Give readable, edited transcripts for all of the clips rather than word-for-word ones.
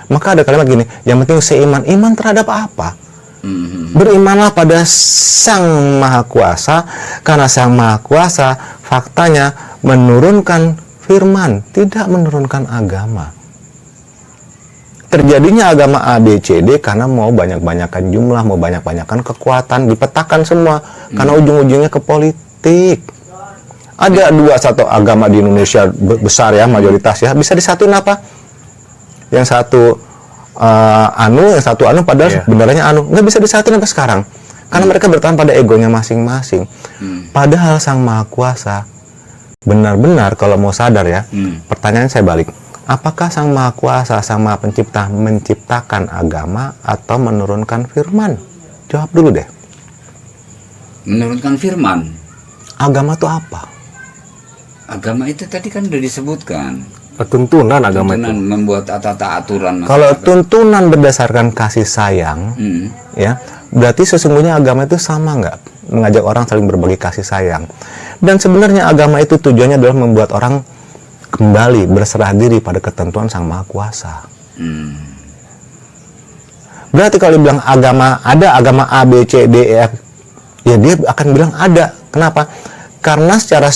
Maka ada kalimat gini, yang penting seiman. Iman terhadap apa? Berimanlah pada Sang Maha Kuasa, karena Sang Maha Kuasa faktanya menurunkan firman, tidak menurunkan agama. Terjadinya agama A, B, C, D karena mau banyak-banyakan jumlah, mau banyak-banyakan kekuatan, dipetakan semua, karena ujung-ujungnya ke politik. Ada satu agama di Indonesia besar ya, mayoritas ya, bisa disatuin apa? Yang satu yang satu padahal sebenarnya nggak bisa disatuin sampai sekarang karena mereka bertahan pada egonya masing-masing. Padahal Sang Maha Kuasa benar-benar kalau mau sadar ya, pertanyaan saya balik, apakah Sang Maha Kuasa, Sang Maha Pencipta menciptakan agama atau menurunkan firman? Jawab dulu deh. Menurunkan firman. Agama itu apa? Agama itu tadi kan udah disebutkan. Tuntunan agama itu membuat tata aturan. Kalau tuntunan berdasarkan kasih sayang, ya berarti sesungguhnya agama itu sama nggak? Mengajak orang saling berbagi kasih sayang. Dan sebenarnya agama itu tujuannya adalah membuat orang kembali berserah diri pada ketentuan Sang Maha Kuasa. Berarti kalau dibilang agama ada, agama A, B, C, D, E, F, ya dia akan bilang ada. Kenapa? Karena secara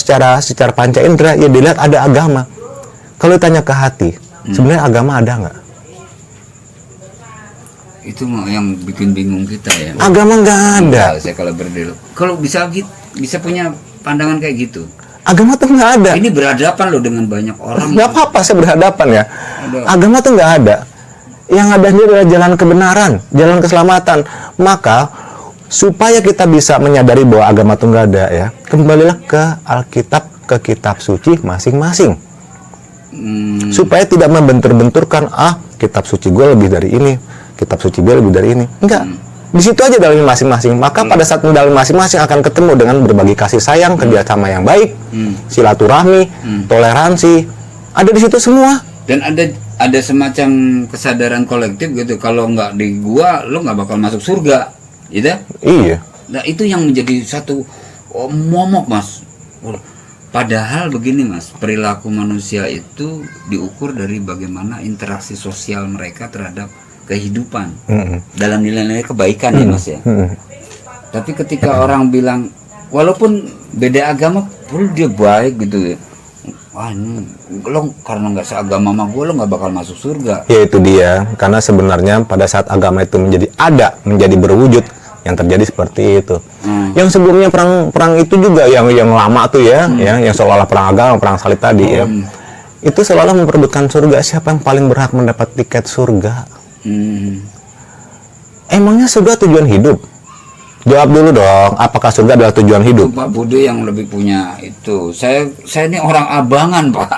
panca indera ya dilihat ada agama. Kalau ditanya ke hati, sebenarnya agama ada nggak? Itu yang bikin bingung kita ya. Agama nggak ada. Saya kalau berdiri, kalau bisa punya pandangan kayak gitu. Agama tuh nggak ada. Ini berhadapan loh dengan banyak orang. Nggak apa-apa saya berhadapan ya. Agama tuh nggak ada. Yang ada ini adalah jalan kebenaran, jalan keselamatan. Maka supaya kita bisa menyadari bahwa agama tuh nggak ada ya, kembalilah ke Alkitab, ke kitab suci masing-masing. Supaya tidak membentur-benturkan, kitab suci gue lebih dari ini, kitab suci gue lebih dari ini. Enggak, di situ aja dalil masing-masing. Maka pada saat dalil masing-masing akan ketemu dengan berbagi kasih sayang, kerjasama yang baik, silaturahmi, toleransi, ada di situ semua. Dan ada semacam kesadaran kolektif gitu. Kalau nggak di gua, lo nggak bakal masuk surga, gitu? Iya. Nah itu yang menjadi satu momok, Mas. Padahal begini, Mas, perilaku manusia itu diukur dari bagaimana interaksi sosial mereka terhadap kehidupan dalam nilai-nilai kebaikan ya, Mas ya. Tapi ketika orang bilang walaupun beda agama pun dia baik gitu ya, wah ini lo karena nggak seagama sama gue lo nggak bakal masuk surga. Ya itu dia, karena sebenarnya pada saat agama itu menjadi berwujud, yang terjadi seperti itu. Yang sebelumnya perang itu juga yang lama tuh ya, yang seolah-olah perang agama, perang salib tadi ya. Itu seolah-olah memperebutkan surga. Siapa yang paling berhak mendapat tiket surga? Emangnya surga tujuan hidup? Jawab dulu dong, apakah surga adalah tujuan hidup? Itu Pak Budi yang lebih punya itu. Saya ini orang abangan, Pak.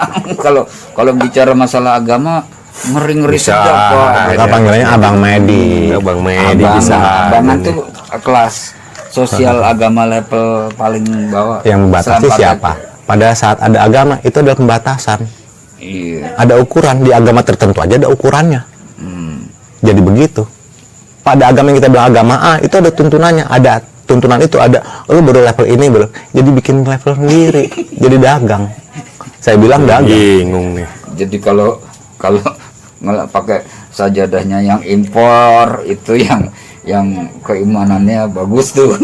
kalau bicara masalah agama ngeri-ngeri sedap, Pak. Kita panggilannya Abang Medi. Abang Medi bisa. Abangan tuh kelas sosial agama level paling bawah. Yang membatasi siapa? Pada saat ada agama itu adalah pembatasan. Iya. Ada ukuran, di agama tertentu aja ada ukurannya. Jadi begitu. Pada agama yang kita bilang agama A itu ada tuntunannya, ada tuntunan itu ada. Lu baru level ini belum, jadi bikin level sendiri, jadi dagang. Saya bilang dagang. Bingung nih. Jadi kalau malah pakai sajadahnya yang impor itu yang keimanannya bagus tuh.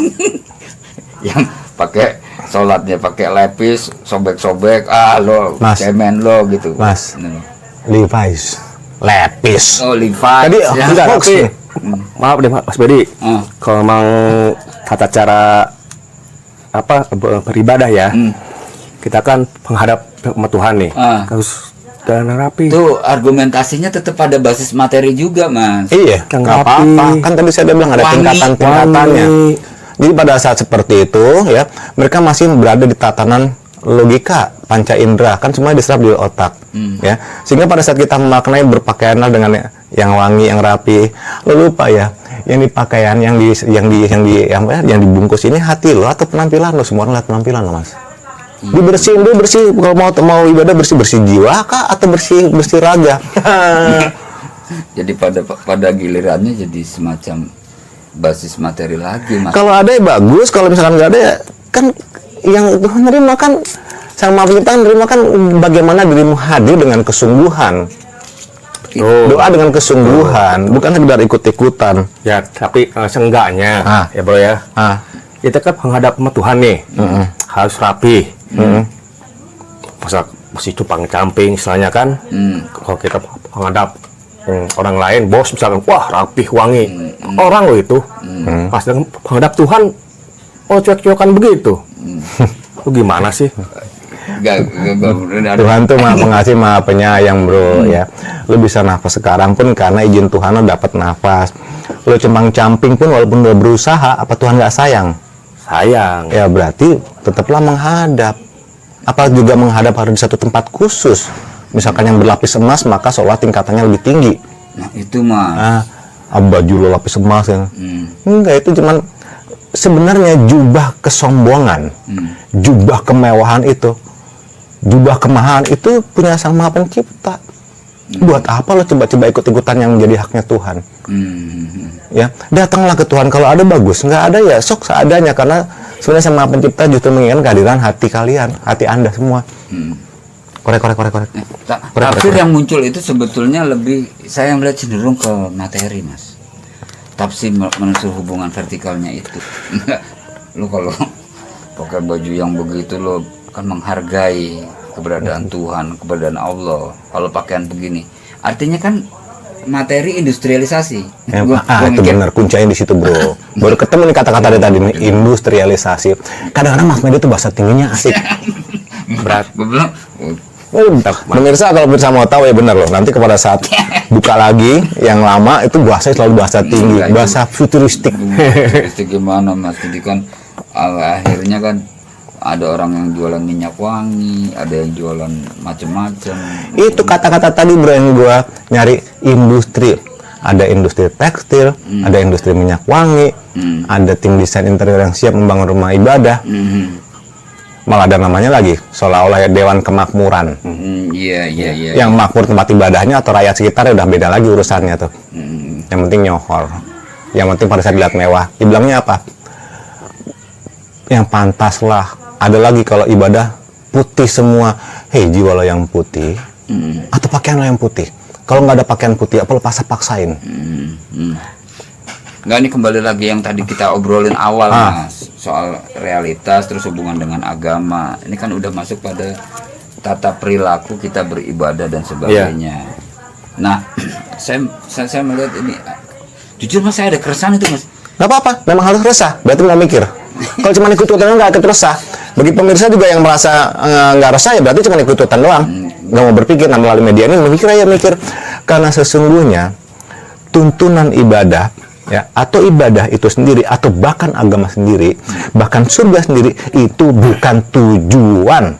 Yang pakai sholatnya pakai lepis, sobek-sobek, lo cemen lo gitu. Mas, Levi's, lepis. Oh, Levi's. Tadi ya. enggak, tapi Maaf deh Mas Bedi, kalau memang tata cara beribadah ya, kita kan menghadap sama Tuhan nih, harus dan rapi. Tuh argumentasinya tetap pada basis materi juga, Mas. Iya, nggak apa-apa. Kan tadi saya udah bilang ada tingkatan-tingkatannya. Jadi pada saat seperti itu ya, mereka masih berada di tatanan logika panca indera, kan semua diserap di otak, ya. Sehingga pada saat kita memaknai berpakaianlah dengan yang wangi, yang rapi, lo lupa ya, yang dipakaian, yang dibungkus ini hati lo atau penampilan lo? Semua orang lihat penampilan lo, Mas. Dibersihin dulu, bersih, kalau mau ibadah bersih jiwa kah atau bersih raga? Jadi pada gilirannya jadi semacam basis materi lagi, Mas. Kalau ada ya bagus, kalau misalkan nggak ada ya kan yang Tuhan nerima kan, Sang Maha Pencipta nerima kan bagaimana dirimu hadir dengan kesungguhan. gitu. Doa dengan kesungguhan, bukan sekedar ikut-ikutan. Ya, tapi seenggaknya ya bro ya. Kita kan menghadap sama Tuhan nih, harus rapi. Masa masih cupang camping istilahnya kan. Kalau kita menghadap orang lain, bos misalkan, wah rapih, wangi. Orang lo itu, pas menghadap Tuhan, cuek-cuekan begitu. Lu gimana sih? Tuhan tuh maha pengasih, maha penyayang bro ya. Lu bisa nafas sekarang pun karena izin Tuhan lu dapat nafas. Lu cembang camping pun walaupun udah berusaha, apa Tuhan nggak sayang? Sayang. Ya berarti tetaplah menghadap. Apa juga menghadap harus di satu tempat khusus. Misalkan yang berlapis emas, maka seolah tingkatannya lebih tinggi. Nah itu mah. Baju lo lapis emas ya. Enggak, itu cuman sebenarnya jubah kesombongan, jubah kemewahan itu, jubah kemahan itu punya Sang Maha Pencipta. Buat apa lo coba-coba ikut-ikutan yang menjadi haknya Tuhan? Ya, datanglah ke Tuhan. Kalau ada bagus, nggak ada ya sok seadanya, karena sebenarnya Sang Maha Pencipta justru menginginkan kehadiran hati kalian, hati Anda semua. Korek. Tafsir yang muncul itu sebetulnya lebih, saya melihat cenderung ke materi, Mas. Tafsir menurut hubungan vertikalnya itu. Lo kalau pakai baju yang begitu, lo kan menghargai keberadaan Tuhan, keberadaan Allah. Kalau pakaian begini, artinya kan materi industrialisasi. Itu benar, kuncinya di situ bro. Baru ketemu nih kata-kata tadi nih, industrialisasi. Kadang-kadang mas media itu bahasa tingginya asik. Berat. Gue bilang, pemirsa kalau pemirsa mau tahu ya benar loh. Nanti kepada saat buka lagi yang lama itu bahasa selalu bahasa tinggi, bahasa futuristik. Futuristik gimana mas? Jadi kan akhirnya kan ada orang yang jualan minyak wangi, ada yang jualan macam-macam. Itu kata-kata tadi bro yang gua nyari industri. Ada industri tekstil, ada industri minyak wangi, ada tim desain interior yang siap membangun rumah ibadah. Malah ada namanya lagi, seolah-olah Dewan Kemakmuran. Iya. Yang makmur tempat ibadahnya atau rakyat sekitar udah beda lagi urusannya tuh. Yang penting nyohor. Yang penting pada saat dilihat mewah. Dibilangnya apa? Yang pantas lah. Ada lagi kalau ibadah putih semua. Hei, jiwa lo yang putih. Atau pakaian lo yang putih. Kalau nggak ada pakaian putih, apa lo paksain? Nggak, ini kembali lagi yang tadi kita obrolin awal mas, soal realitas terus hubungan dengan agama. Ini kan udah masuk pada tata perilaku kita beribadah dan sebagainya. Nah, saya melihat ini, jujur mas saya ada keresahan itu mas. Nggak apa-apa, memang harus resah. Berarti nggak mikir. Kalau cuma ikut-ikutan nggak ikut resah. Bagi pemirsa juga yang merasa nggak resah ya berarti cuma ikut-ikutan doang. Nggak mau berpikir, nah melalui media ini mikir aja mikir. Karena sesungguhnya tuntunan ibadah ya, atau ibadah itu sendiri atau bahkan agama sendiri, bahkan surga sendiri itu bukan tujuan.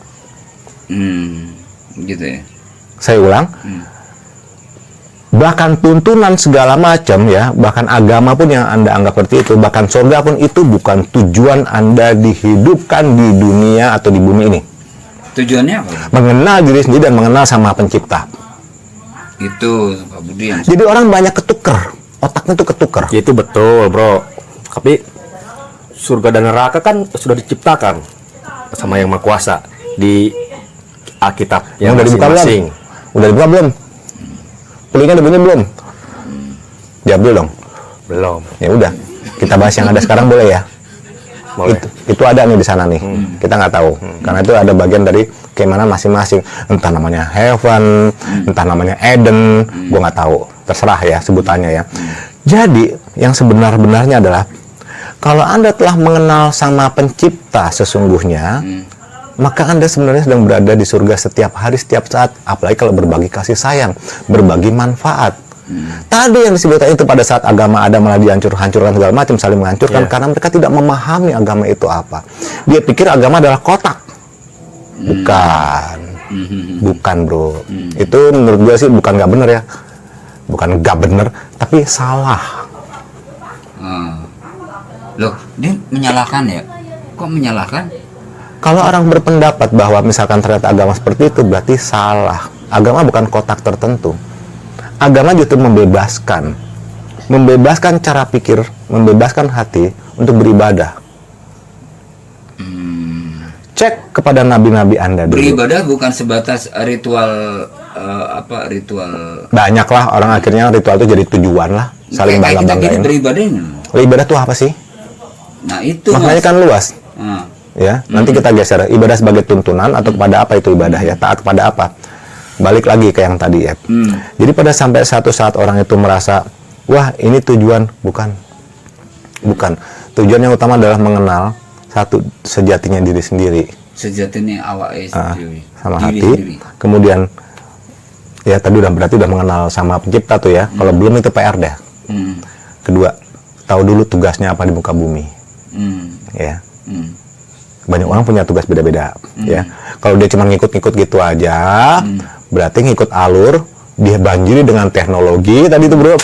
Gitu ya. Saya ulang. Bahkan tuntunan segala macam ya, bahkan agama pun yang Anda anggap seperti itu, bahkan surga pun itu bukan tujuan Anda dihidupkan di dunia atau di bumi ini. Tujuannya apa? Mengenal diri sendiri dan mengenal Sama Pencipta. Itu Pak Budi yang... Jadi orang banyak ketuker, otaknya tuh ketuker. Ya, itu betul bro. Tapi surga dan neraka kan sudah diciptakan sama Yang Maha Kuasa di Alkitab yang udah dibuka masing-masing. Belum? Udah dibuka belum? Kulingnya udah bunyi belum? Jawab dulu dong. Belum. Ya udah, kita bahas yang ada sekarang boleh ya? Boleh. Itu ada nih di sana nih. Kita nggak tahu. Karena itu ada bagian dari keimanan masing-masing. Entah namanya heaven, entah namanya Eden, gue nggak tahu. Terserah ya sebutannya ya. Jadi yang sebenar-benarnya adalah kalau Anda telah mengenal Sama Pencipta sesungguhnya, maka Anda sebenarnya sedang berada di surga setiap hari, setiap saat. Apalagi kalau berbagi kasih sayang, berbagi manfaat. Tadi yang disebutkan itu pada saat agama ada malah dihancur-hancurkan segala macam, saling menghancurkan karena mereka tidak memahami agama itu apa. Dia pikir agama adalah kotak. Bukan bro. Itu menurut gue sih bukan nggak bener ya. Bukan nggak bener, tapi salah. Loh, dia menyalahkan ya? Kok menyalahkan? Kalau orang berpendapat bahwa misalkan ternyata agama seperti itu, berarti salah. Agama bukan kotak tertentu. Agama justru membebaskan cara pikir, membebaskan hati untuk beribadah. Cek kepada nabi-nabi Anda dulu. Beribadah bukan sebatas ritual apa ritual. Banyak lah orang akhirnya ritual itu jadi tujuan lah, saling Kayak kita bangga-banggain. beribadah. Ibadah tuh apa sih? Nah itu Maknanya Mas. kan luas. Ah. Ya, nanti kita geser ibadah sebagai tuntunan atau kepada apa itu ibadah ya, taat kepada apa. Balik lagi ke yang tadi ya. Jadi pada sampai satu saat orang itu merasa, wah ini tujuan, bukan. Tujuan yang utama adalah mengenal satu sejatinya diri sendiri. Sejatinya awak sendiri. Sama Diri hati. sendiri. Kemudian ya tadi berarti udah mengenal sama pencipta tuh ya. Kalau belum itu PR deh. Kedua, tahu dulu tugasnya apa di muka bumi. Ya. Banyak orang punya tugas beda-beda ya. Kalau dia cuma ngikut-ngikut gitu aja, berarti ngikut alur, dia banjiri dengan teknologi tadi itu bro,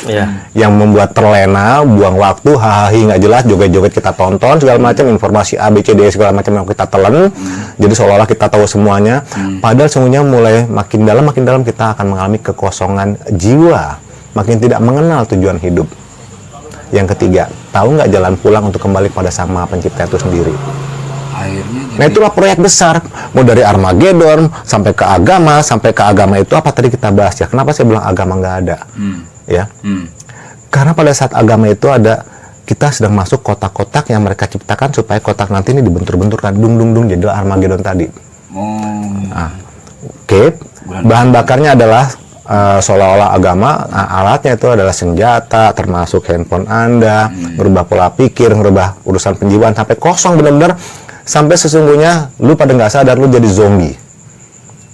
yang membuat terlena, buang waktu, hahaha nggak jelas, joget-joget kita tonton segala macam, informasi A B C D segala macam yang kita telan, jadi seolah-olah kita tahu semuanya. Padahal sungguhnya mulai makin dalam kita akan mengalami kekosongan jiwa, makin tidak mengenal tujuan hidup. Yang ketiga, tahu nggak jalan pulang untuk kembali pada sama pencipta itu sendiri. Akhirnya Nah itulah proyek besar, mau dari Armageddon sampai ke agama itu apa tadi kita bahas ya. Kenapa saya bilang agama nggak ada? Ya, karena pada saat agama itu ada, kita sedang masuk kotak-kotak yang mereka ciptakan supaya kotak nanti ini dibentur-benturkan, dung jadilah Armageddon tadi. Oke. Bahan bakarnya adalah seolah-olah agama, alatnya itu adalah senjata, termasuk handphone Anda, merubah pola pikir, merubah urusan penjiwaan sampai kosong benar-benar. Sampai sesungguhnya lu pada nggak sadar lu jadi zombie.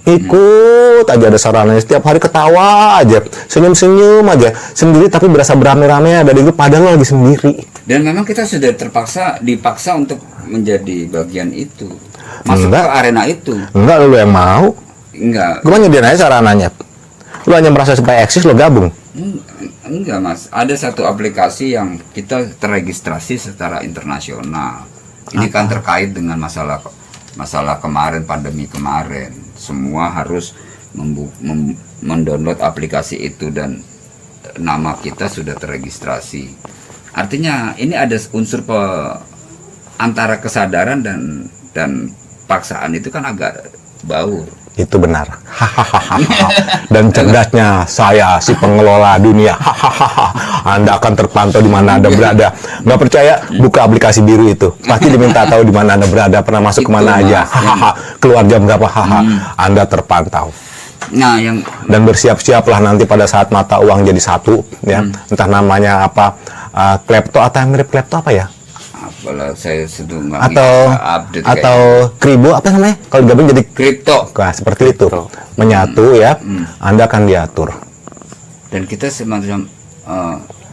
Ikut aja ada sarananya, setiap hari ketawa aja, senyum-senyum aja, sendiri tapi berasa beramai-ramai ada di lu padahal lu lagi sendiri. Dan memang kita sudah dipaksa untuk menjadi bagian itu. Masuk ke arena itu. Enggak, lu yang mau. Enggak. Gue nyediain aja sarananya. Lu hanya merasa supaya eksis lu gabung. Enggak Mas, ada satu aplikasi yang kita terregistrasi secara internasional. Ini kan terkait dengan masalah kemarin, pandemi kemarin. Semua harus mendownload aplikasi itu dan nama kita sudah terregistrasi. Artinya ini ada unsur antara kesadaran dan paksaan itu kan agak baur. Itu benar. Dan cerdasnya saya, si pengelola dunia. Anda akan terpantau di mana Anda berada. Nggak percaya? Buka aplikasi biru itu. Pasti diminta tahu di mana Anda berada, pernah masuk kemana aja. Keluar jam berapa? Anda terpantau. Nah, dan bersiap-siaplah nanti pada saat mata uang jadi satu, ya. Entah namanya apa, klepto atau yang mirip klepto apa ya? Apalah saya sudah nggak atau kribo apa namanya kalau digabung jadi kripto. Nah, seperti itu menyatu ya. Anda akan diatur dan kita semacam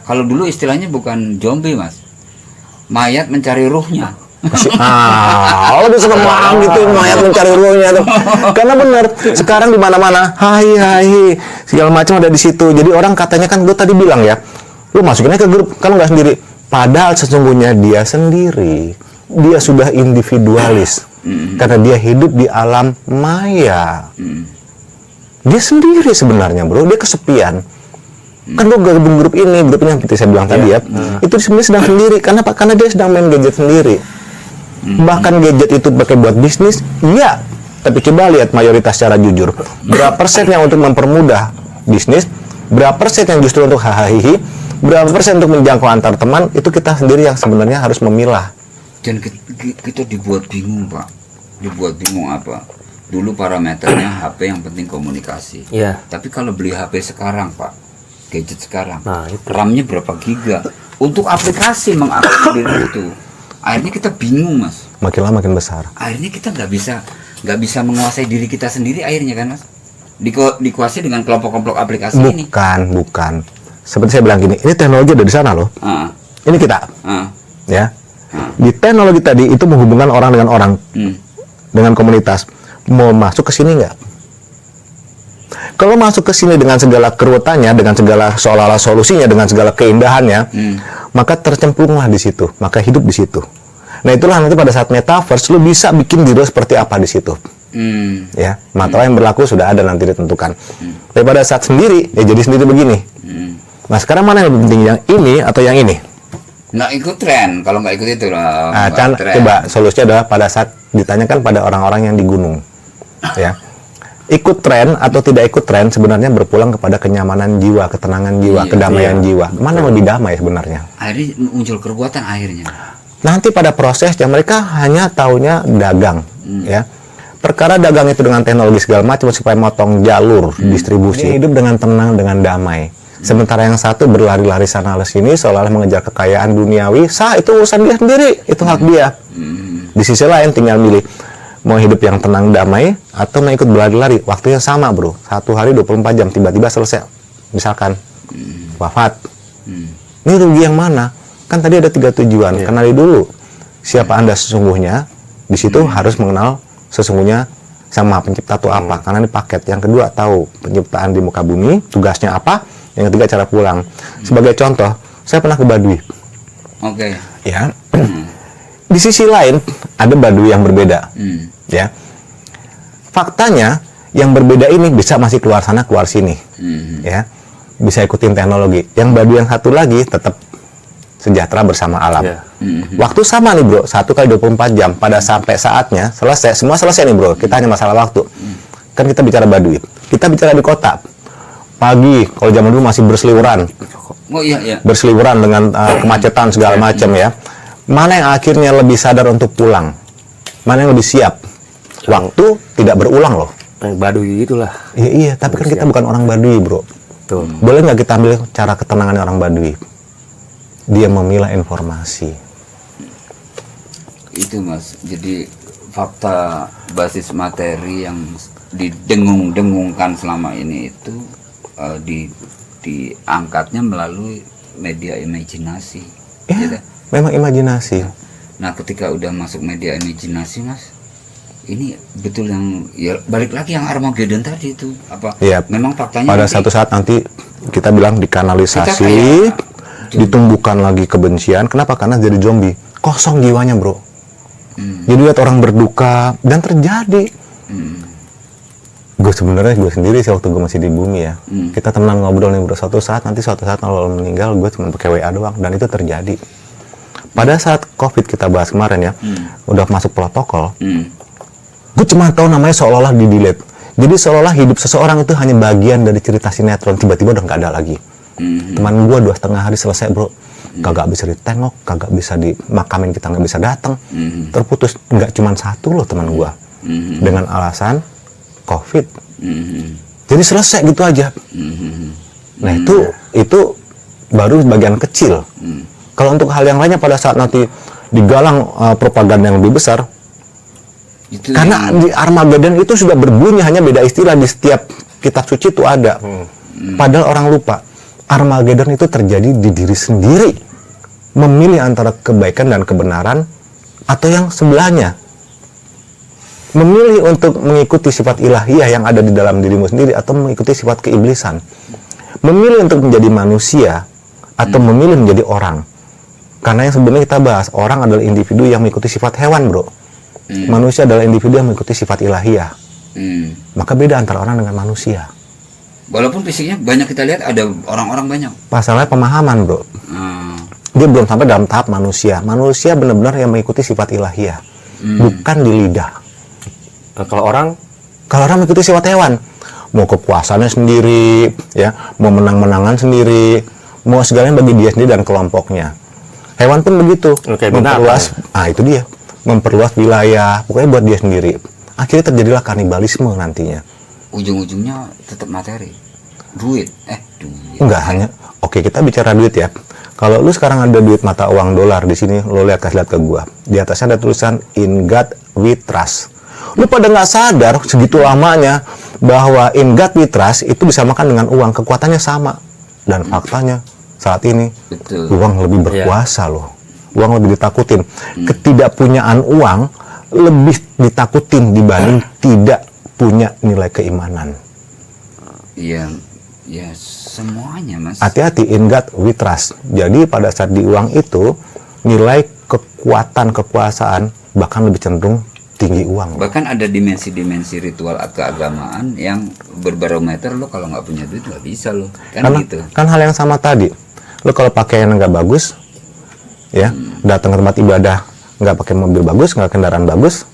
kalau dulu istilahnya bukan zombie Mas, mayat mencari ruhnya. Lebih suka melang gitu mayat mencari ruhnya tuh. Karena benar sekarang di mana-mana hai segala macam ada di situ. Jadi orang katanya kan gue tadi bilang ya, lu masukinnya ke grup kalau nggak sendiri. Padahal sesungguhnya dia sendiri, dia sudah individualis, karena dia hidup di alam maya. Dia sendiri sebenarnya bro, dia kesepian. Kan gue gabung grup ini yang seperti saya bilang tadi ya, itu sebenarnya sedang sendiri. Karena apa? Karena dia sedang main gadget sendiri. Bahkan gadget itu pakai buat bisnis, iya. Tapi coba lihat mayoritas secara jujur, berapa persen yang untuk mempermudah bisnis, berapa persen yang justru untuk hahaha, berapa persen untuk menjangkau antar teman, itu kita sendiri yang sebenarnya harus memilah. Dan kita dibuat bingung Pak. Dibuat bingung apa? Dulu parameternya HP yang penting komunikasi. Tapi kalau beli HP sekarang Pak, gadget sekarang, RAM-nya berapa giga? Untuk aplikasi mengakomodir itu. Akhirnya kita bingung Mas. Makin lama makin besar. Akhirnya kita nggak bisa menguasai diri kita sendiri akhirnya kan Mas. Dikuasai dengan kelompok-kelompok aplikasi ini. Bukan. Seperti saya bilang gini, ini teknologi ada di sana loh. Ini kita, ya. Di teknologi tadi itu menghubungkan orang dengan orang, dengan komunitas. Mau masuk ke sini nggak? Kalau masuk ke sini dengan segala keruwetannya, dengan segala seolah-olah solusinya, dengan segala keindahannya, maka tercemplunglah di situ, maka hidup di situ. Nah itulah nanti pada saat metaverse, lu bisa bikin diri seperti apa di situ. Ya, masalah yang berlaku sudah ada nanti ditentukan. Tapi pada saat sendiri, ya jadi sendiri begini. Nah sekarang mana yang lebih penting, yang ini atau yang ini? Nggak ikut tren, kalau nggak ikut itu lah. Coba solusinya adalah pada saat ditanyakan pada orang-orang yang di gunung, ya. ikut tren atau tidak ikut tren sebenarnya berpulang kepada kenyamanan jiwa, ketenangan jiwa, kedamaian jiwa. Mana yang lebih damai sebenarnya? Akhirnya muncul perbuatan akhirnya. Nanti pada prosesnya mereka hanya taunya dagang, ya. Perkara dagang itu dengan teknologi segala macam supaya motong jalur distribusi. Dia hidup dengan tenang, dengan damai. Sementara yang satu berlari-lari sana sini seolah-olah mengejar kekayaan duniawi. Itu urusan dia sendiri, itu hak dia. Di sisi lain tinggal milih mau hidup yang tenang damai atau mau ikut berlari-lari. Waktunya sama, bro. 1 hari 24 jam tiba-tiba selesai. Misalkan wafat. Ini rugi yang mana? Kan tadi ada 3 tujuan. Kenali dulu siapa Anda sesungguhnya. Di situ harus mengenal sesungguhnya sama pencipta itu apa, karena ini paket. Yang kedua, tahu penciptaan di muka bumi, tugasnya apa. Yang ketiga, cara pulang. Sebagai contoh, saya pernah ke Baduy. Oke. Ya. Di sisi lain ada Baduy yang berbeda. Ya. Faktanya yang berbeda ini bisa masih keluar sana keluar sini. Ya. Bisa ikutin teknologi. Yang Baduy yang satu lagi tetap sejahtera bersama alam. Waktu sama nih, bro, 1 kali 24 jam. Pada sampai saatnya selesai, semua selesai nih, bro. Kita hanya masalah waktu. Kan kita bicara Baduy. Kita bicara di kota. Pagi, kalau zaman dulu masih berseliweran. Oh iya. Berseliweran dengan kemacetan segala macam, ya. Mana yang akhirnya lebih sadar untuk pulang? Mana yang lebih siap? Waktu tidak berulang loh. Baduy itulah. Iya, tapi kan kita bukan orang Baduy, bro. Tuh. Boleh nggak kita ambil cara ketenangan orang Baduy? Dia memilah informasi. Itu, Mas. Jadi fakta basis materi yang didengung-dengungkan selama ini itu diangkatnya melalui media imajinasi. Ya, Gitu. memang imajinasi. Nah, ketika udah masuk media imajinasi, Mas, ini betul yang ya balik lagi yang Armageddon tadi itu apa? Iya. Memang faktanya Pada nanti satu saat nanti kita bilang dikanalisasi, kita kayak- ditumbuhkan lagi kebencian. Kenapa? Karena jadi zombie, kosong jiwanya, bro. Jadi lihat orang berduka dan terjadi. Gue sendiri sih waktu gue masih di bumi ya, kita temenan ngobrol nih, bro. Suatu saat kalau lo meninggal, gue cuma pakai WA doang, dan itu terjadi. Pada saat COVID kita bahas kemarin ya, udah masuk protokol, gue cuma tahu namanya seolah-olah di-delete. Jadi seolah-olah hidup seseorang itu hanya bagian dari cerita sinetron, tiba-tiba udah nggak ada lagi. Teman gue 2,5 hari selesai, bro. Kagak bisa ditengok, kagak bisa dimakamin, kita nggak bisa datang. Terputus. Nggak cuma 1 loh teman gue. Dengan alasan COVID. Jadi selesai gitu aja. Nah itu baru bagian kecil. Kalau untuk hal yang lainnya pada saat nanti digalang propaganda yang lebih besar, itu karena di Armageddon itu sudah berbunyi, hanya beda istilah di setiap kitab suci itu ada. Padahal orang lupa. Armageddon itu terjadi di diri sendiri. Memilih antara kebaikan dan kebenaran atau yang sebelahnya. Memilih untuk mengikuti sifat ilahiyah yang ada di dalam dirimu sendiri atau mengikuti sifat keiblisan. Memilih untuk menjadi manusia atau memilih menjadi orang. Karena yang sebelumnya kita bahas, orang adalah individu yang mengikuti sifat hewan, bro. Manusia adalah individu yang mengikuti sifat ilahiyah. Maka beda antara orang dengan manusia. Walaupun fisiknya banyak kita lihat, ada orang-orang banyak. Masalahnya pemahaman, bro. Dia belum sampai dalam tahap manusia. Manusia benar-benar yang mengikuti sifat ilahiyah, bukan di lidah. Nah, kalau orang mengikuti sifat hewan, mau kepuasannya sendiri, ya, mau menang-menangan sendiri, mau segalanya bagi dia sendiri dan kelompoknya. Hewan pun begitu, memperluas, itu dia, memperluas wilayah, pokoknya buat dia sendiri. Akhirnya terjadilah kanibalisme nantinya. Ujung-ujungnya tetap materi, duit. Enggak hanya, oke, kita bicara duit ya. Kalau lu sekarang ada duit mata uang dolar di sini, lu kasih lihat ke gua. Di atasnya ada tulisan In God We Trust. Lu pada nggak sadar segitu lamanya bahwa In God We Trust itu disamakan dengan uang, kekuatannya sama. Dan faktanya saat ini uang lebih berkuasa loh. Uang lebih ditakutin. Ketidakpunyaan uang lebih ditakutin dibanding tidak punya nilai keimanan. Iya, ya semuanya, Mas. Hati-hati, In God We Trust. Jadi pada saat di uang itu nilai kekuatan kekuasaan bahkan lebih cenderung tinggi uang. Bahkan ada dimensi-dimensi ritual keagamaan yang berbarometer, lo kalau nggak punya duit nggak bisa lo. Kan hal yang sama tadi. Lo kalau pakaian nggak bagus, ya, datang ke tempat ibadah nggak pakai mobil bagus, nggak kendaraan bagus,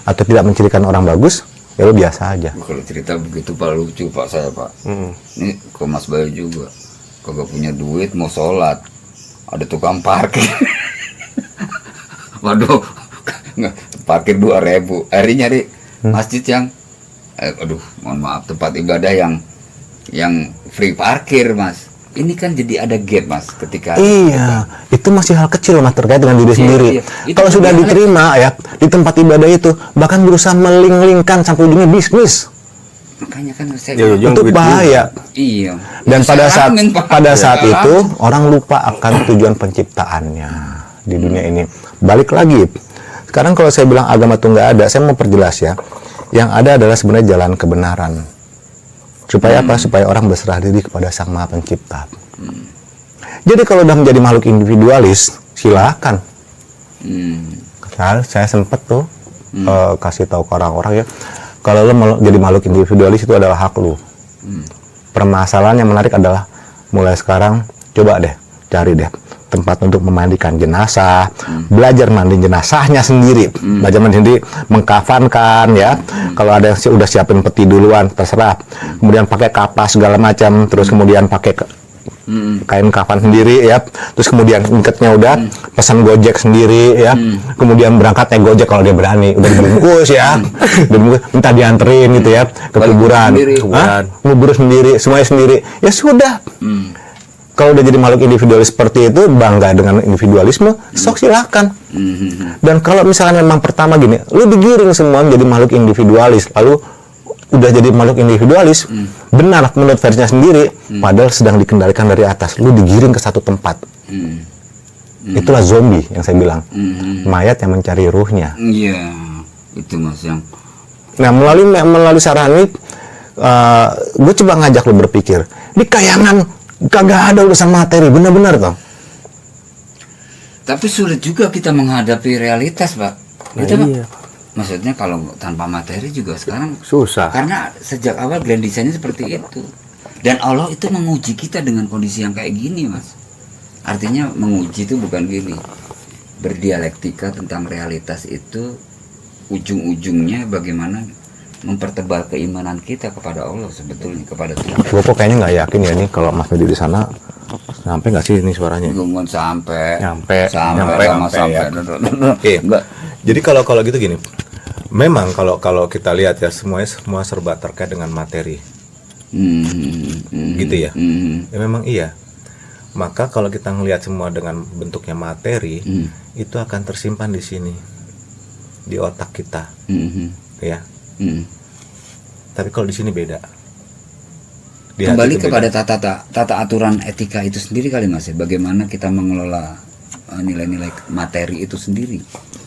atau tidak mencirikan orang bagus, ya lu biasa aja. Kalau cerita begitu Pak lucu Pak saya Pak. Ini ke Mas Bayu juga. Kagak punya duit mau sholat, ada tukang parkir. Waduh, parkir 2.000. Akhirnya nyari masjid yang, aduh, mohon maaf, tempat ibadah yang free parkir Mas. Ini kan jadi ada gap Mas ketika. Iya, itu masih hal kecil Mas terkait dengan diri sendiri. Iya. Kalau sudah diterima ya di tempat ibadah itu, bahkan berusaha meling-lingkan sampai ujungnya bisnis. Makanya kan saya Itu bahaya. Iya. Dan pada saat Ya. itu orang lupa akan tujuan penciptaannya di dunia ini. Balik lagi. Sekarang kalau saya bilang agama itu nggak ada, saya mau perjelas ya. Yang ada adalah sebenarnya jalan kebenaran. Supaya apa? Supaya orang berserah diri kepada Sang Maha Pencipta. Jadi kalau udah menjadi makhluk individualis, silakan. Saya sempat tuh kasih tahu ke orang-orang ya, kalau lo jadi makhluk individualis itu adalah hak lo. Permasalahan yang menarik adalah mulai sekarang coba deh cari deh tempat untuk memandikan jenazah, belajar mandi jenazahnya sendiri, belajar mandi sendiri, mengkafankan ya. Kalau ada yang udah siapin peti duluan, terserah. Kemudian pakai kapas segala macam, terus kemudian pakai kain kafan sendiri ya. Terus kemudian ngikatnya udah pesan Gojek sendiri ya. Kemudian berangkatnya Gojek kalau dia berani, udah dibungkus ya. Minta dianterin gitu ya ke kuburan. Ngubur sendiri, semuanya sendiri. Ya sudah. Kalau udah jadi makhluk individualis seperti itu, bangga dengan individualisme, sok silakan. Dan kalau misalnya memang pertama gini, lu digiring semua menjadi makhluk individualis, lalu udah jadi makhluk individualis, benar menurut versinya sendiri, padahal sedang dikendalikan dari atas, lu digiring ke satu tempat. Itulah zombie yang saya bilang, mayat yang mencari ruhnya. Iya, itu Mas yang. Nah melalui saran ini, gue coba ngajak lu berpikir, di kayangan kagak ada urusan materi, benar-benar toh. Tapi sulit juga kita menghadapi realitas, Pak. Gitu, iya. Pak. Maksudnya kalau tanpa materi juga sekarang susah. Karena sejak awal grand design-nya seperti itu. Dan Allah itu menguji kita dengan kondisi yang kayak gini, Mas. Artinya menguji itu bukan gini. Berdialektika tentang realitas itu ujung-ujungnya bagaimana mempertebal keimanan kita kepada Allah sebetulnya, kepada Tuhan. Gue kok kayaknya nggak yakin ya nih kalau Mas Medi di sana sampai nggak sih ini suaranya? Ngomong sampai ya. Jadi kalau gitu gini, memang kalau kita lihat ya semua serba terkait dengan materi, gitu ya. Ya memang iya. Maka kalau kita ngelihat semua dengan bentuknya materi, itu akan tersimpan di sini, di otak kita, ya. Tapi kalau di sini beda. Kembali kepada tata aturan etika itu sendiri kali Mas ya. Bagaimana kita mengelola nilai-nilai materi itu sendiri.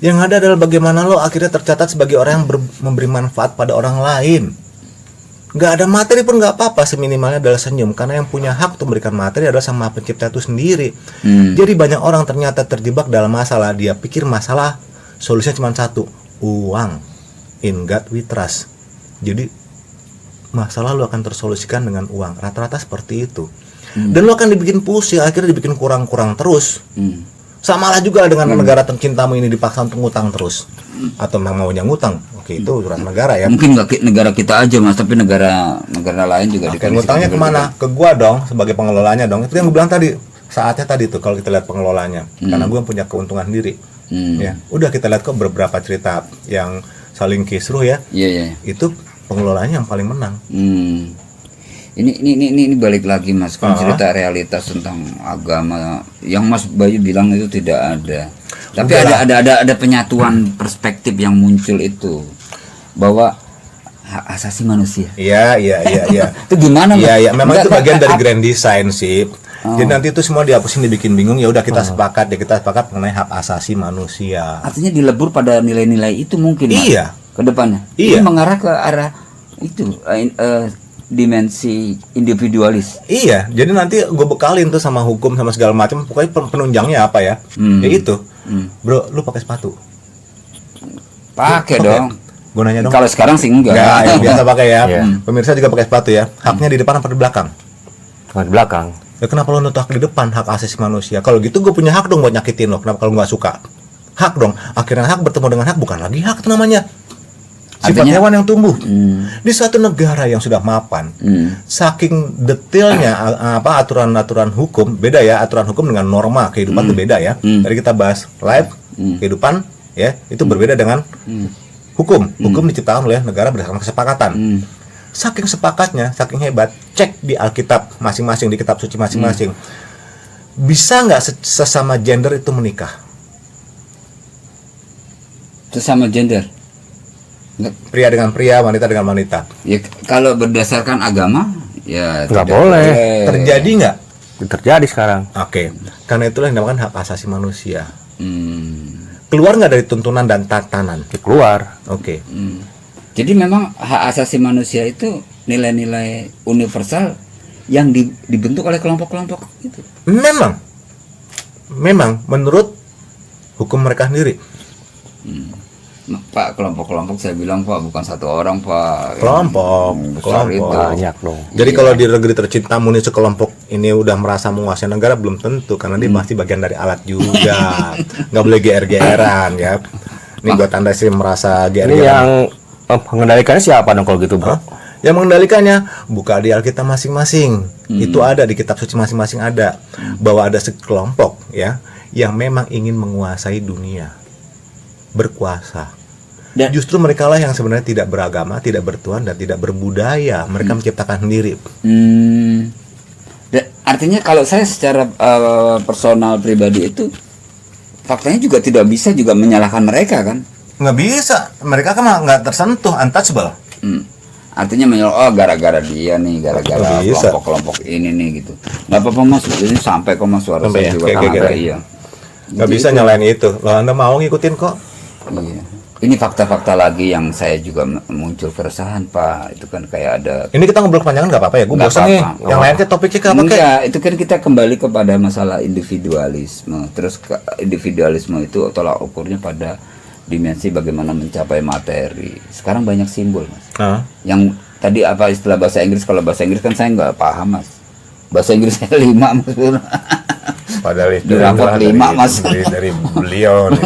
Yang ada adalah bagaimana lo akhirnya tercatat sebagai orang yang memberi manfaat pada orang lain. Nggak ada materi pun nggak apa-apa, seminimalnya adalah senyum. Karena yang punya hak untuk memberikan materi adalah Sang Maha Pencipta itu sendiri. Jadi banyak orang ternyata terjebak dalam masalah. Dia pikir masalah solusinya cuma satu, uang. In God we trust. Jadi masalah lu akan tersolusikan dengan uang. Rata-rata seperti itu. Dan lu akan dibikin pusing, akhirnya dibikin kurang-kurang terus. Sama lah juga dengan negara tercintamu ini dipaksa untuk ngutang terus. Atau memang maunya ngutang. Oke, itu urusan negara ya. Mungkin nggak negara kita aja Mas, tapi negara lain juga dikasih. Ngutangnya kemana? Ke gua dong, sebagai pengelolanya dong. Itu yang gue bilang tadi. Saatnya tadi tuh kalau kita lihat pengelolanya. Karena gue punya keuntungan sendiri. Ya, udah kita lihat kok beberapa cerita yang saling kisruh ya. Iya. Itu pengelolanya yang paling menang. Ini balik lagi Mas, kan cerita realitas tentang agama yang Mas Bayu bilang itu tidak ada. Tapi ada penyatuan perspektif yang muncul itu bahwa hak asasi manusia. Iya. Itu gimana Mas? Iya, memang itu bagian dari grand design sih. Jadi nanti itu semua dihapusin, dibikin bingung, ya udah kita sepakat mengenai hak asasi manusia. Artinya dilebur pada nilai-nilai itu mungkin Mas, ke depannya. Iya. Ini mengarah ke arah itu dimensi individualis. Iya, jadi nanti gue bekalin tuh sama hukum sama segala macam, pokoknya penunjangnya apa ya? Ya itu. Bro, lu pakai sepatu? Pakai dong. Gue nanya dong. Kalau sekarang sih enggak. Ya, biasa pakai ya. Pemirsa juga pakai sepatu ya. Haknya di depan apa di belakang? Di belakang. Ya kenapa lo nutup di depan hak asasi manusia? Kalau gitu gue punya hak dong buat nyakitin lo. Kenapa kalau nggak suka? Hak dong. Akhirnya hak bertemu dengan hak bukan lagi hak itu namanya. sifat Artinya- hewan yang tumbuh. Di suatu negara yang sudah mapan, saking detailnya aturan-aturan hukum beda ya, aturan hukum dengan norma kehidupan itu beda ya. Tadi kita bahas life, kehidupan ya, itu berbeda dengan hukum. Hukum diciptakan oleh negara berdasarkan kesepakatan. Saking sepakatnya, saking hebat, cek di Alkitab masing-masing, di kitab suci masing-masing. Bisa nggak sesama gender itu menikah? Sesama gender. Nggak, Pria dengan pria, wanita dengan wanita. ya kalau berdasarkan agama ya Nggak tidak boleh. Terjadi nggak? Terjadi sekarang. Oke. Karena itulah yang dinamakan hak asasi manusia. Hmm. Keluar nggak dari tuntunan dan tatanan? Keluar. Oke. Jadi memang hak asasi manusia itu nilai-nilai universal yang dibentuk oleh kelompok-kelompok itu. Memang menurut hukum mereka sendiri. Pak, kelompok-kelompok saya bilang Pak bukan satu orang Pak. Kelompok, Besar kelompok. itu. Banyak dong. Jadi kalau di negeri tercintamu nih sekelompok ini udah merasa menguasai negara, belum tentu, karena dia masih bagian dari alat juga. Nggak boleh GR-GR-an ya. Ini buat Anda sih merasa Ini GR-GR-an. yang mengendalikannya siapa dong kalau gitu, Bro? Yang mengendalikannya buka di Alkitab masing-masing. Itu ada di kitab suci masing-masing ada bahwa ada sekelompok ya yang memang ingin menguasai dunia, berkuasa. Dan- Justru mereka lah yang sebenarnya tidak beragama, tidak bertuhan dan tidak berbudaya. Mereka menciptakan sendiri. Artinya kalau saya secara personal pribadi itu faktanya juga tidak bisa juga menyalahkan mereka kan. Nggak bisa, mereka kan nggak tersentuh, untouchable. Artinya gara-gara dia nih, gara-gara Nggak bisa. kelompok-kelompok ini nih gitu. Nggak apa-apa mas, ini sampai kok mas suara Sampai saya ya, juga kayak sampai, gitu. iya. Nggak Jadi bisa nyalain itu. Loh, Anda mau ngikutin kok. Iya. Ini fakta-fakta lagi yang saya juga muncul keresahan Pak. Itu kan kayak ada. Ini kita ngobrol kepanjangan nggak apa-apa ya? Gue Nggak bosan nih. apa-apa. Yang lain kayak topiknya ke apa kayak? Enggak, itu kan kita kembali kepada masalah individualisme. Terus individualisme itu tolak ukurnya pada dimensi bagaimana mencapai materi. Sekarang banyak simbol mas. Yang tadi apa istilah bahasa Inggris? Kalau bahasa Inggris kan saya nggak paham mas. Bahasa Inggris saya 5 mas. Padahal itu Di rapot adalah 5, Mas. dari beliau nih.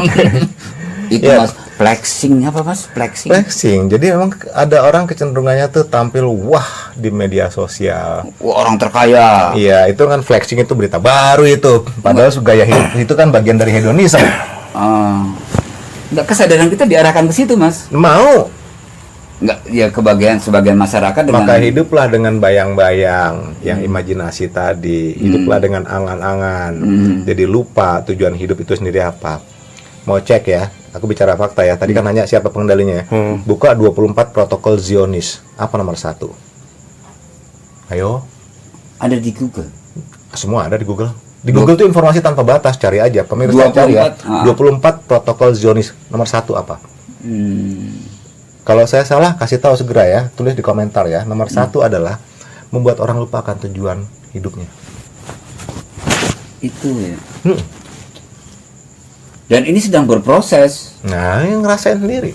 Itu Ya. mas flexing apa mas? Flexing. Flexing. Jadi memang ada orang kecenderungannya tuh tampil wah di media sosial. Wah, orang terkaya. Iya, itu kan flexing itu berita baru itu. Padahal gaya hidup itu kan bagian dari hedonisme. Nggak, kesadaran kita diarahkan ke situ mas. Mau, Nggak, ya sebagian masyarakat dengan maka hiduplah dengan bayang-bayang yang imajinasi tadi. Hiduplah dengan angan-angan. Jadi lupa tujuan hidup itu sendiri apa. Mau cek ya, aku bicara fakta ya. Tadi kan nanya siapa pengendalinya ya. Buka 24 protokol Zionis. Apa nomor 1? Ayo, ada di Google. semua ada di Google. Di Google tuh informasi tanpa batas, cari aja. Pemirsa cari ya. 24 protokol Zionis. Nomor 1 apa? Kalau saya salah, kasih tahu segera ya. Tulis di komentar ya. Nomor 1 adalah membuat orang lupa akan tujuan hidupnya. Itu ya. Dan ini sedang berproses. Nah, yang ngerasain sendiri.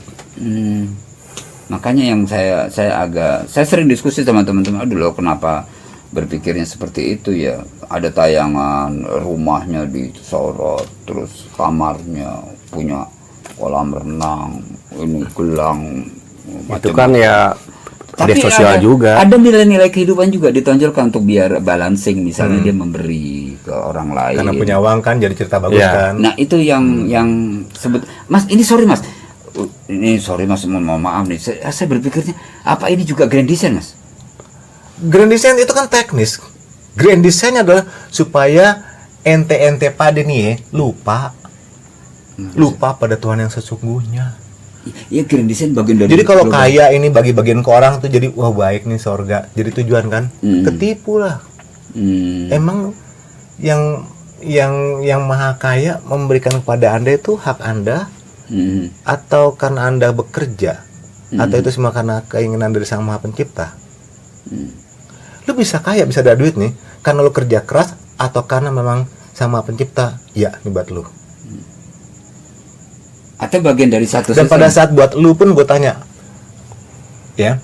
Makanya yang saya sering diskusi sama teman-teman, aduh loh kenapa berpikirnya seperti itu ya. Ada tayangan rumahnya disorot, terus kamarnya punya kolam renang, ini gelang. Itu kan ya media Tapi sosial juga. ada nilai-nilai kehidupan juga ditonjolkan untuk biar balancing, misalnya dia memberi ke orang lain. Karena punya uang kan jadi cerita bagus Iya. kan. Nah itu yang sebut Mas, ini sorry mas, mohon maaf nih, saya berpikirnya apa ini juga grand design mas? Grand design itu kan teknis. Grand design adalah supaya ente pada nih ya, lupa pada Tuhan yang sesungguhnya. Ya grand design bagian dari. Jadi kalau kaya ini bagi-bagian ke orang tuh jadi wah baik nih sorga, jadi tujuan kan? Ketipu lah. Emang yang maha kaya memberikan kepada Anda itu hak Anda, atau karena Anda bekerja, atau itu semua karena keinginan dari Sang Maha Pencipta? Lu bisa kaya, bisa ada duit nih karena lu kerja keras, atau karena memang Sang Maha Pencipta? Ya, ini buat lu. Atau bagian dari satu. Dan pada saat buat lu pun gue tanya, ya,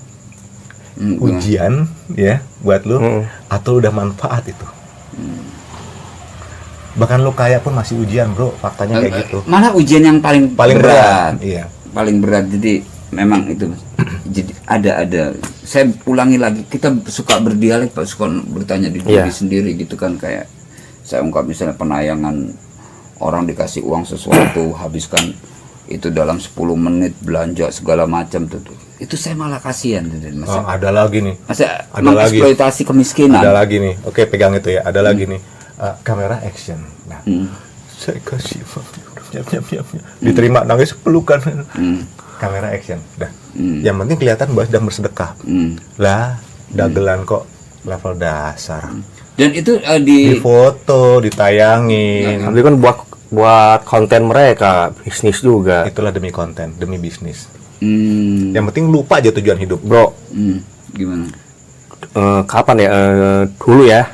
gimana? ujian ya buat lu, atau udah manfaat itu? Bahkan lu kaya pun masih ujian bro, faktanya kayak gitu. Malah ujian yang paling Paling berat. Iya. Paling berat, jadi memang itu mas. ada. Saya ulangi lagi, kita suka berdialek Pak, suka bertanya di diri sendiri gitu kan, kayak saya ungkap misalnya penayangan orang dikasih uang sesuatu, habiskan itu dalam 10 menit belanja segala macam tuh. Itu saya malah kasihan tuh. Oh, ada lagi nih. Masa Ada mengeksploitasi kemiskinan. Ada lagi nih. Oke, pegang itu ya. Ada lagi nih. Kamera action. Nah, saya kasih diterima nangis pelukan. Kamera action. Dah. Yang penting kelihatan bahwa sedang bersedekah. Lah, dagelan kok level dasar. Dan itu di foto, ditayangin. Tapi kan buat konten mereka, bisnis juga. Itulah demi konten, demi bisnis. Yang penting lupa aja tujuan hidup. Bro, gimana? kapan ya? Dulu ya.